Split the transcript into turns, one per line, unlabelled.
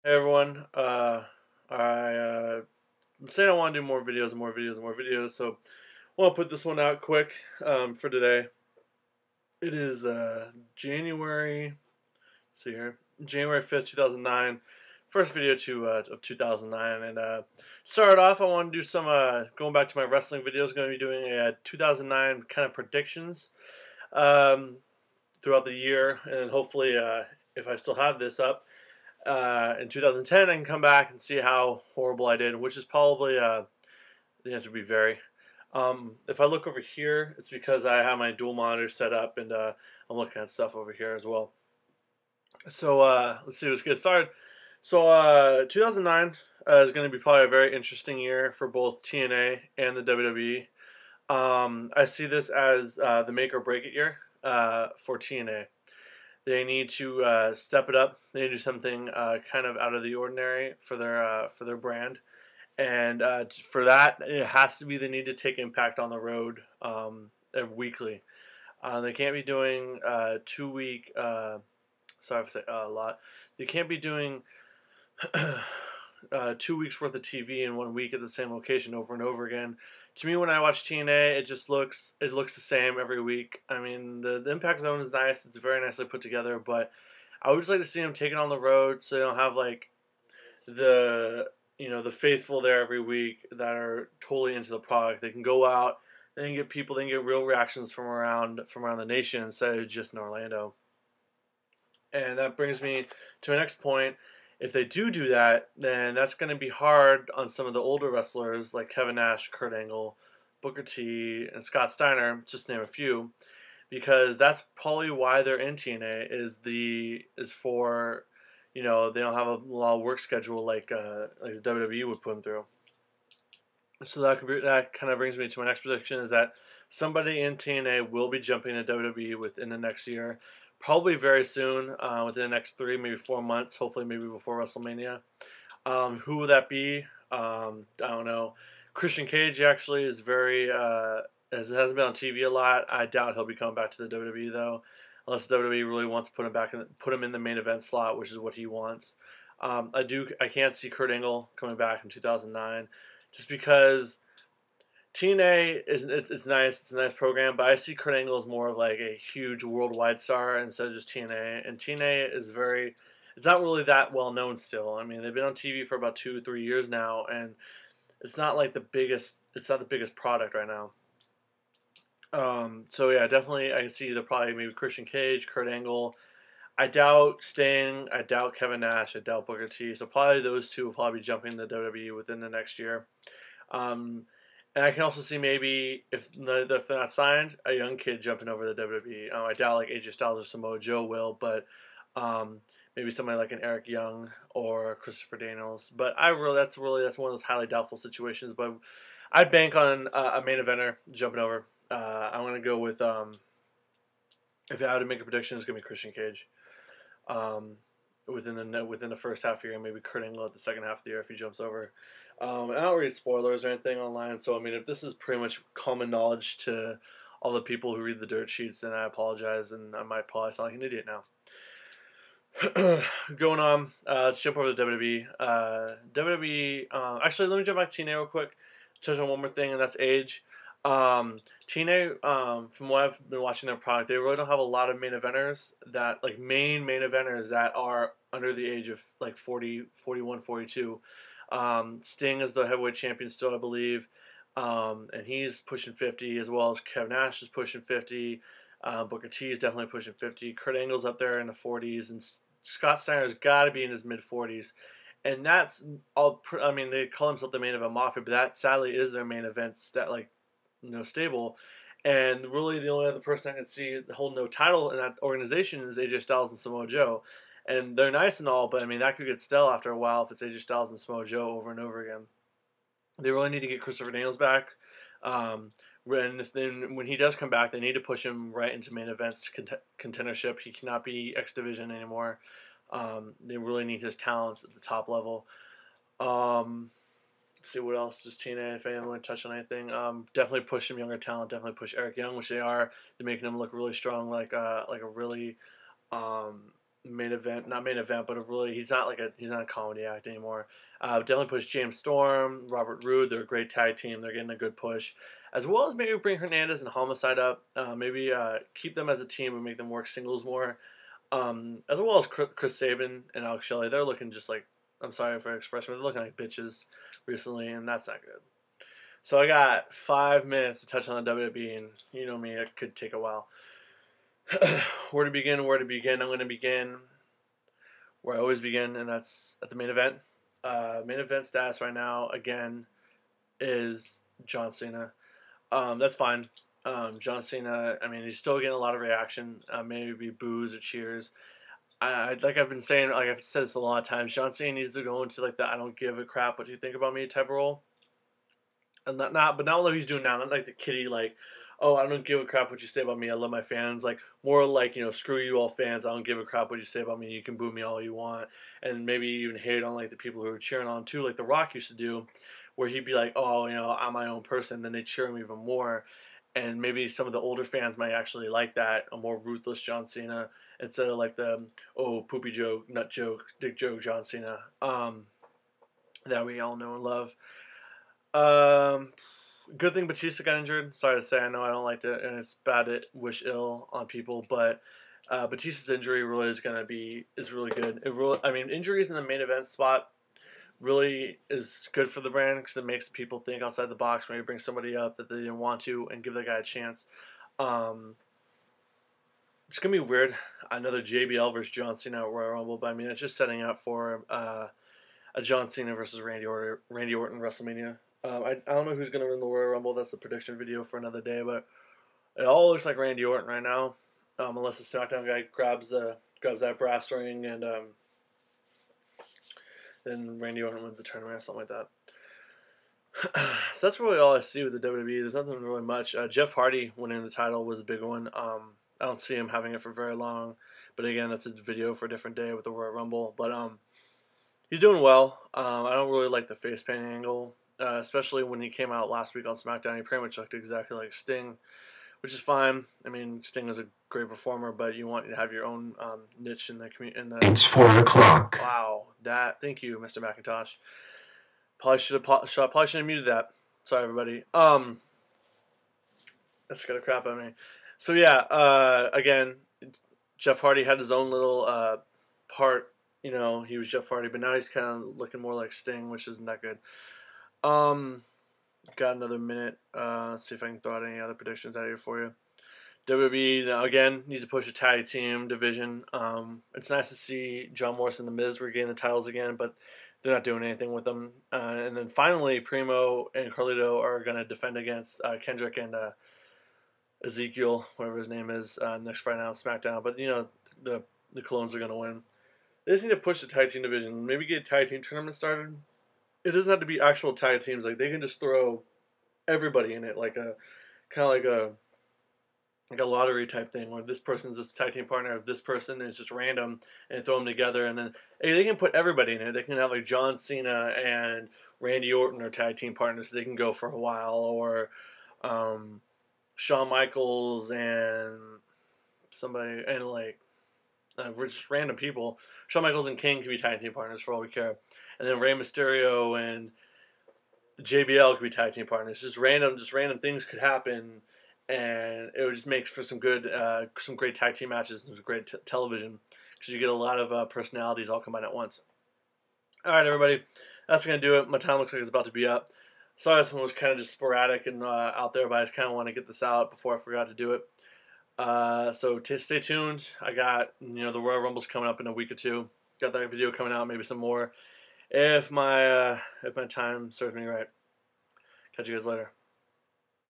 Hey everyone, I saying I want to do more videos, more videos, more videos. So I want to put this one out quick for today. It is January. Let's see here, January 5th, 2009. First video of 2009, and to start off, I want to do some going back to my wrestling videos. Going to be doing a 2009 kind of predictions um, throughout the year, and hopefully, if I still have this up. In 2010, I can come back and see how horrible I did, which is probably the answer would be very. If I look over here, it's because I have my dual monitor set up and I'm looking at stuff over here as well. So let's see, let's get started. So 2009 is going to be probably a very interesting year for both TNA and the WWE. I see this as the make or break it year for TNA. They need to step it up. They need to do something kind of out of the ordinary for their brand, and for that, it has to be they need to take Impact on the road weekly. They can't be doing 2 week. Sorry if I say a lot. They can't be doing 2 weeks worth of TV in 1 week at the same location over and over again. To me, when I watch TNA, it looks the same every week. I mean, the Impact Zone is nice; it's very nicely put together. But I would just like to see them taken on the road, so they don't have like the the faithful there every week that are totally into the product. They can go out, they can get people, they can get real reactions from around the nation instead of just in Orlando. And that brings me to my next point. If they do that, then that's going to be hard on some of the older wrestlers like Kevin Nash, Kurt Angle, Booker T, and Scott Steiner, just to name a few, because that's probably why they're in TNA is for they don't have a lot of work schedule like the WWE would put them through. So that kind of brings me to my next prediction is that somebody in TNA will be jumping to WWE within the next year, probably very soon, within the next 3, maybe 4 months, hopefully maybe before WrestleMania. Who will that be? I don't know. Christian Cage actually is very hasn't been on TV a lot. I doubt he'll be coming back to the WWE though, unless the WWE really wants to put him in the main event slot, which is what he wants. I can't see Kurt Angle coming back in 2009 just because TNA it's nice. It's a nice program, but I see Kurt Angle as more of like a huge worldwide star instead of just TNA. And TNA is it's not really that well known still. I mean, they've been on TV for about 2 or 3 years now, and it's not like the biggest. It's not the biggest product right now. So yeah, definitely I can see probably maybe Christian Cage, Kurt Angle. I doubt Sting. I doubt Kevin Nash. I doubt Booker T. So probably those two will probably be jumping the WWE within the next year. Um, and I can also see maybe if they're not signed, a young kid jumping over the WWE. I doubt like AJ Styles or Samoa Joe will, but maybe somebody like an Eric Young or Christopher Daniels. But that's one of those highly doubtful situations. But I'd bank on a main eventer jumping over. I'm gonna go with if I had to make a prediction, it's gonna be Christian Cage. Within the first half of the year, maybe Kurt Angle at the second half of the year if he jumps over. I don't read spoilers or anything online, so I mean, if this is pretty much common knowledge to all the people who read the dirt sheets, then I apologize, and I might probably sound like an idiot now. Going on, let's jump over to WWE. WWE. Actually, let me jump back to TNA real quick. Touch on one more thing, and that's age. TNA, from what I've been watching their product, they really don't have a lot of main eventers that, like, main eventers that are under the age of, like, 40, 41, 42. Sting is the heavyweight champion still, I believe, and he's pushing 50, as well as Kevin Nash is pushing 50. Booker T is definitely pushing 50. Kurt Angle's up there in the 40s, and Scott Steiner's got to be in his mid-40s. And that's all. I mean, they call themselves the main event mafia, but that sadly is their main events that, like, stable. And really, the only other person I can see hold no title in that organization is AJ Styles and Samoa Joe. And they're nice and all, but I mean, that could get stale after a while if it's AJ Styles and Samoa Joe over and over again. They really need to get Christopher Daniels back. When he does come back, they need to push him right into main events contendership. He cannot be X Division anymore. They really need his talents at the top level. Let's see what else does TNA, if anyone want to touch on anything. Definitely push some younger talent. Definitely push Eric Young, which they are. They're making him look really strong, like a really main event, not main event, but he's not a comedy act anymore. Definitely push James Storm, Robert Roode. They're a great tag team. They're getting a good push, as well as maybe bring Hernandez and Homicide up. Maybe keep them as a team and make them work singles more. As well as Chris Sabin and Alex Shelley. They're looking just like, I'm sorry for expression, but they're looking like bitches recently, and that's not good. So I got 5 minutes to touch on the WWE, and you know me, it could take a while. Where to begin? I'm going to begin where I always begin, and that's at the main event. Main event status right now, again, is John Cena. That's fine. John Cena, I mean, he's still getting a lot of reaction, maybe boos or cheers. Like I've been saying, like I've said this a lot of times, John Cena needs to go into like the I don't give a crap what you think about me type of role. And but not what he's doing now, not like the kiddie, like, oh, I don't give a crap what you say about me, I love my fans. Like, more like, screw you all fans, I don't give a crap what you say about me, you can boo me all you want. And maybe even hate on like the people who are cheering on too, like The Rock used to do, where he'd be like, oh, I'm my own person, then they cheer him even more. And maybe some of the older fans might actually like that, a more ruthless John Cena, instead of like the, oh, poopy joke, nut joke, dick joke John Cena, that we all know and love. Good thing Batista got injured. Sorry to say, I know I don't like to, and it's bad to wish ill on people, but Batista's injury really is really good. Injuries in the main event spot really is good for the brand because it makes people think outside the box. Maybe bring somebody up that they didn't want to and give that guy a chance. It's gonna be weird. Another JBL versus John Cena at Royal Rumble, but I mean it's just setting up for a John Cena versus Randy Orton WrestleMania. I don't know who's going to win the Royal Rumble. That's a prediction video for another day. But it all looks like Randy Orton right now, unless the SmackDown guy grabs that brass ring and then Randy Orton wins the tournament or something like that. So that's really all I see with the WWE. There's nothing really much. Jeff Hardy winning the title was a big one. I don't see him having it for very long. But again, that's a video for a different day with the Royal Rumble. But he's doing well. I don't really like the face painting angle. Especially when he came out last week on SmackDown, he pretty much looked exactly like Sting, which is fine. I mean, Sting is a great performer, but you want to have your own niche in the community.
It's 4 o'clock.
Wow, thank you, Mr. McIntosh. Probably should have muted that. Sorry, everybody. That's gonna crap on me. So yeah, again, Jeff Hardy had his own little part. He was Jeff Hardy, but now he's kind of looking more like Sting, which isn't that good. Got another minute. Let's see if I can throw out any other predictions out here for you. WWE, again, needs to push a tag team division. It's nice to see John Morrison and The Miz regain the titles again, but they're not doing anything with them. And then finally, Primo and Carlito are going to defend against Kendrick and Ezekiel, whatever his name is, next Friday night on SmackDown. But, the clones are going to win. They just need to push the tag team division. Maybe get a tag team tournament started. It doesn't have to be actual tag teams. Like, they can just throw everybody in it, like a lottery type thing, where this person's this tag team partner of this person, and it's just random, and throw them together, and then they can put everybody in it. They can have like John Cena and Randy Orton are tag team partners. So they can go for a while, or Shawn Michaels and somebody, and like just random people. Shawn Michaels and King can be tag team partners for all we care. And then Rey Mysterio and JBL could be tag team partners. Just random things could happen, and it would just make for some great tag team matches and some great television, because you get a lot of personalities all combined at once. All right, everybody, that's gonna do it. My time looks like it's about to be up. Sorry, this one was kind of just sporadic and out there, but I just kind of want to get this out before I forgot to do it. So stay tuned. I got the Royal Rumble's coming up in a week or two. Got that video coming out, maybe some more. If my time serves me right. Catch you guys later.